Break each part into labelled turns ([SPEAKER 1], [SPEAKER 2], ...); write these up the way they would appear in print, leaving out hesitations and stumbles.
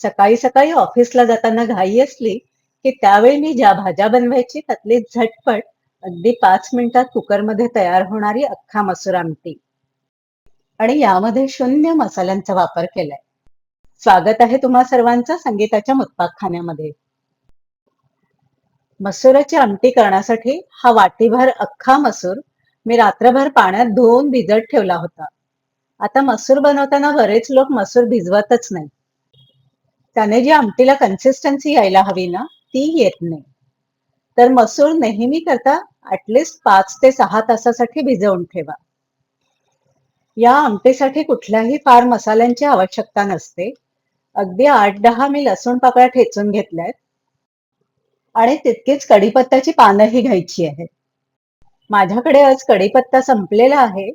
[SPEAKER 1] सकाळी सकाळी ऑफिसला जाताना घाई असली की त्यावेळी मी ज्या भाज्या बनवायची त्यातली झटपट अगदी 5 मिनिटात कुकरमध्ये तयार होणारी अख्खा मसूर आमटी आणि यामध्ये शून्य मसाल्यांचा वापर केलाय. स्वागत आहे तुम्हा सर्वांचं संगीताच्या मुत्पाकखान्यामध्ये. मसुराची आमटी करण्यासाठी हा वाटीभर अख्खा मसूर मी रात्रभर पाण्यात धुवून भिजत ठेवला होता. आता मसूर बनवताना बरेच लोक मसूर भिजवतच नाही. त्याने जी आमटीला कन्सिस्टन्सी यायला हवी ना, ती येत नाही. तर मसूर नेहमी करता ऍटलिस्ट 5 ते 6 तासासाठी भिजवून ठेवा. या आमटीसाठी कुठल्याही फार मसाल्यांची आवश्यकता नसते. अगदी 8-10 मी लसूण पाकळ्या ठेचून घेतल्यात आणि तितकीच कढीपत्त्याची पानंही घ्यायची आहेत. माझ्याकडे आज कढीपत्ता संपलेला आहे,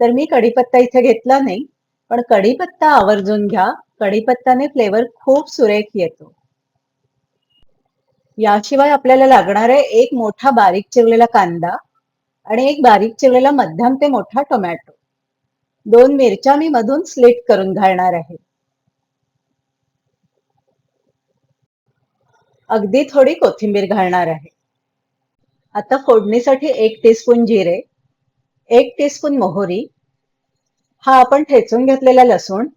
[SPEAKER 1] तर मी कढीपत्ता इथे घेतला नाही, पण कढीपत्ता आवर्जून घ्या. कढीपत्त्याने फ्लेवर खूप सुरेख येतो. याशिवाय आपल्याला लागणार आहे एक मोठा बारीक चिरलेला कांदा आणि एक बारीक चिरलेला मध्यम ते मोठा टोमॅटो. 2 मिरच्या मी मधून स्लिट करून घालणार आहे. अगदी थोडी कोथिंबीर घालणार आहे. आता फोडणीसाठी 1 टीस्पून जिरे, 1 टीस्पून मोहरी, हा आपण ठेचून घेतलेला लसूण,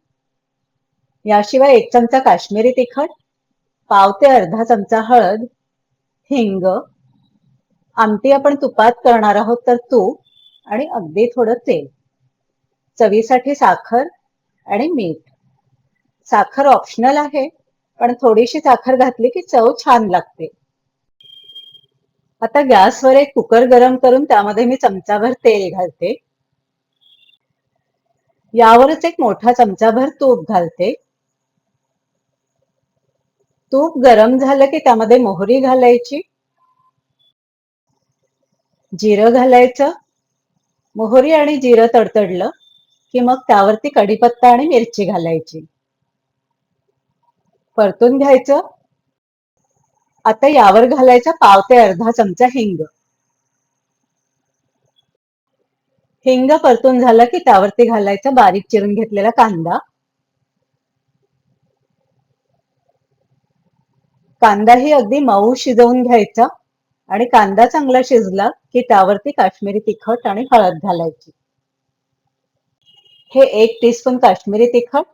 [SPEAKER 1] याशिवाय 1 चमचा काश्मीरी तिखट, पाव ते अर्धा चमचा हळद, हिंग, आमटी आपण तुपात करणार आहोत तर तूप आणि अगदी थोडं तेल. चवीसाठी साखर आणि मीठ. साखर ऑप्शनल आहे, पण थोडीशी साखर घातली की चव छान लागते. आता गॅसवर एक कुकर गरम करून त्यामध्ये मी चमचाभर तेल घालते. यावरच एक मोठा चमचाभर तूप घालते. तूप गरम झालं की त्यामध्ये मोहरी घालायची, जिरं घालायचं. मोहरी आणि जिरं तडतडलं की मग त्यावरती कढीपत्ता आणि मिरची घालायची. परतून घ्यायचं. आता यावर घालायचा पाव ते अर्धा चमचा हिंग. हिंग परतून झालं की त्यावरती घालायचा बारीक चिरून घेतलेला कांदा. कांदाही अगदी मऊ शिजवून घ्यायचा आणि कांदा चांगला शिजला की त्यावरती काश्मीरी तिखट आणि हळद घालायची. हे 1 टीस्पून काश्मीरी तिखट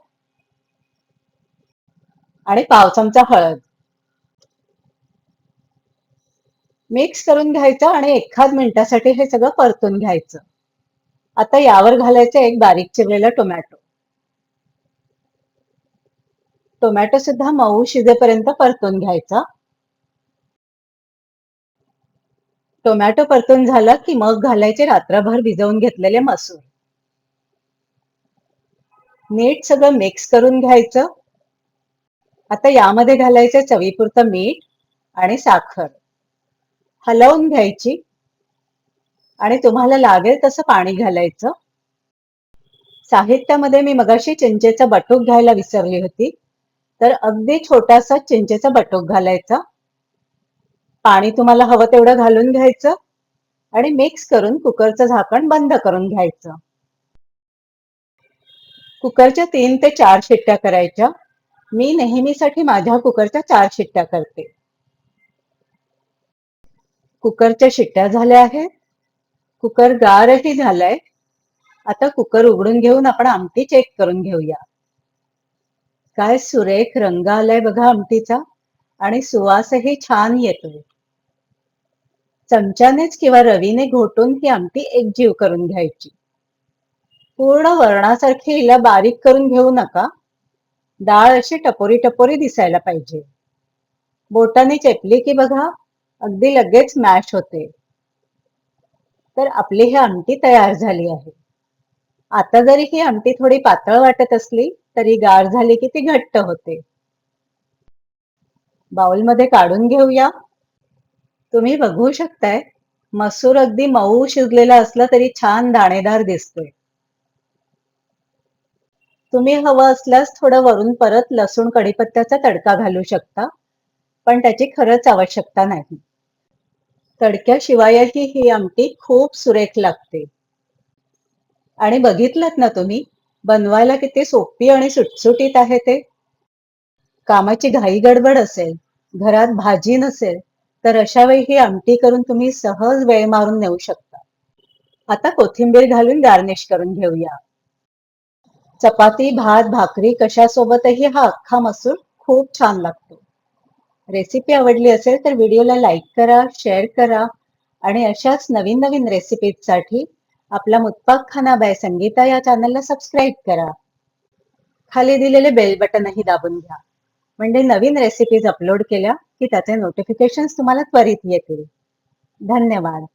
[SPEAKER 1] आणि पाव चमचा हळद मिक्स करून घ्यायचं आणि एखाद मिनिटासाठी हे सगळं परतून घ्यायचं. आता यावर घालायचं एक बारीक चिरलेला टोमॅटो. टोमॅटो सुद्धा मऊ शिजेपर्यंत परतून घ्यायचा. टोमॅटो परतून झाला की मग घालायचे रात्रभर भिजवून घेतलेले मसूर. मीठ सगळं मिक्स करून घ्यायचं. आता यामध्ये घालायचं चवीपुरतं मीठ आणि साखर. हलवून घ्यायची आणि तुम्हाला लागेल तसं पाणी घालायचं. साहित्यामध्ये मी मगाशी चिंचेचा बटूक घ्यायला विसरली होती, तर अगदी छोटासा चिंचेचा बटूक घालायचा. पाणी तुम्हाला हवं तेवढं घालून घ्यायचं आणि मिक्स करून कुकरचं झाकण बंद करून घ्यायचं. कुकरच्या 3 ते 4 शिट्ट्या करायच्या. मी नेहमीसाठी माझ्या कुकरच्या 4 शिट्ट्या करते. कुकरच्या शिट्ट्या झाल्या आहेत. कुकर गारही झालाय. आता कुकर उघडून घेऊन आपण आमटी चेक करून घेऊया. काय सुरेख रंग आलाय बघा आमटीचा आणि सुवासही छान येतोय. चमच्यानेच किंवा रवीने घोटून ही आमटी एकजीव करून घ्यायची. पूर्ण वरणासारखी हिला बारीक करून घेऊ नका. डाळ अशी टपोरी टपोरी दिसायला पाहिजे. बोटाने चेपली की बघा अगदी लगेच मॅश होते. तर आपली ही आमटी तयार झाली आहे. आता जरी ही आमटी थोडी पातळ वाटत असली तरी गार झाली की ती घट्ट होते. बाउलमध्ये काढून घेऊया. तुम्ही बघू शकताय मसूर अगदी मऊ शिजलेला असला तरी छान दाणेदार दिसतोय. तुम्ही हवं असल्यास थोडं वरून परत लसूण कढीपत्त्याचा तडका घालू शकता, पण त्याची खरंच आवश्यकता नाही. तडक्याशिवायही ही आमटी खूप सुरेख लागते. आणि बघितलंत ना तुम्ही बनवायला किती सोपी आणि सुटसुटीत आहे ते. कामाची घाई गडबड असेल, घरात भाजी नसेल, तर अशा वेळी ही आमटी करून तुम्ही सहज वेळ मारून नेऊ शकता. आता कोथिंबीर घालून गार्निश करून घेऊया. चपाती, भात, भाकरी कशासोबतही हा अख्खा मसूर खूप छान लागतो. रेसिपी आवडली असेल तर व्हिडिओला लाईक करा, शेअर करा आणि अशाच नवीन नवीन रेसिपीजसाठी आपला मुत्पाक खाना बाय संगीता या चॅनलला सबस्क्राईब करा. खाली दिलेले बेल बटनही दाबून घ्या. म्हणजे नवीन रेसिपीज अपलोड केल्या की त्याचे नोटिफिकेशन्स तुम्हाला त्वरित येतील. धन्यवाद.